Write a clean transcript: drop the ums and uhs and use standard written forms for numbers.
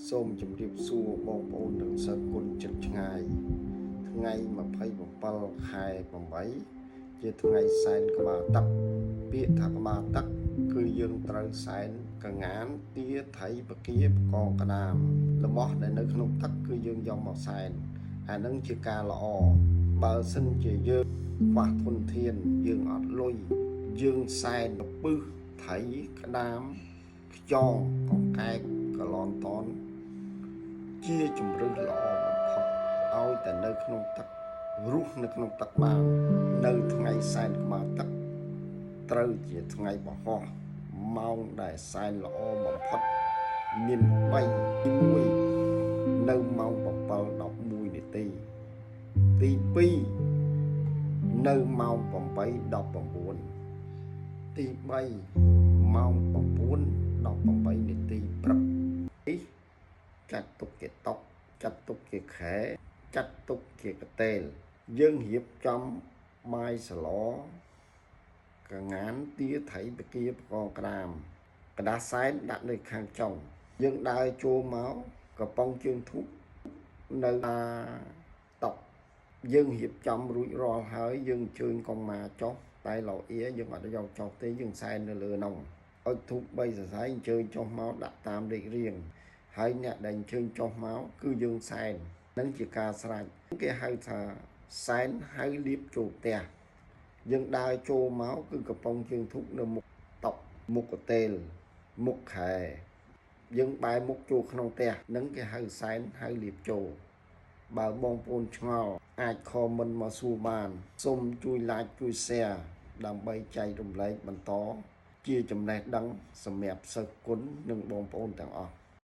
សូមជម្រាបសួរបងប្អូនទាំងសិស្សគុណចិត្តឆ្ងាយថ្ងៃ27ខែ8ជាថ្ងៃសែនក្បាលទឹកពាក្យថាក្បាលទឹកគឺយើងត្រូវសែនកងានទាថៃបកាបកងក្តាម របស់ដែលនៅក្នុងទឹកគឺយើងយកមកសែនអានឹងជាការល្អបើសិនជាយើងខ្វះធនធានយើងអត់លុយយើងសែនពឹសថៃក្តាមខ្យងកង្កែបកលនតនជាជំរឿនល្អបំផុតឲ្យតែនៅក្នុងទឹករស់នៅក្នុងទឹកបាននៅថ្ងៃសែនក្បាលទឹកត្រូវជាថ្ងៃបហោះម៉ោងដែលសែនល្អបំផុតមាន3ទី1នៅម៉ោង7:11នាទីទី2នៅម៉ោង8:19ទី3ម៉ោង9:18នាទីព្រឹកនេះចាត់ទុកជាតុកចាត់ទុកជាខែចាត់ទុកជាកតេលយើងរៀបចំបាយសឡកងានទាថៃបកាបកងក្តាមក្តារសែនដាក់នៅខាងចុងយើងដើរចូលមកកំប៉ុងជើងធូបនៅតុកយើងរៀបចំរួចរាល់ហើយយើងអញ្ជើញកុងម៉ាចុះតែឡូអៀយើងអត់យកចុះទេយើងសែននៅលើនោះឲ្យធូប3សរសៃអញ្ជើញចុះមកដាក់តាមលេខរៀងហើយអ្នកដែលអញ្ជើញចុះមកគឺយើងសែននឹងជាការស្រេចគេហៅថាសែនហៅលៀបចូលផ្ទះយើងដើរចូលមកគឺកំប៉ុងជើងធូបនៅមុខតុកមុខកតេលមុខខែយើងបែរមុខចូលក្នុងផ្ទះនឹងគេហៅសែនហៅលៀបចូលបើបងប្អូនឆ្ងល់អាចខមមិនមកសួរបានសូមជួយ like ជួយ share ដើម្បីចែករំលែកបន្តជាចំណេះដឹងសម្រាប់សិស្សគុណនិងបងប្អូនទាំងអស់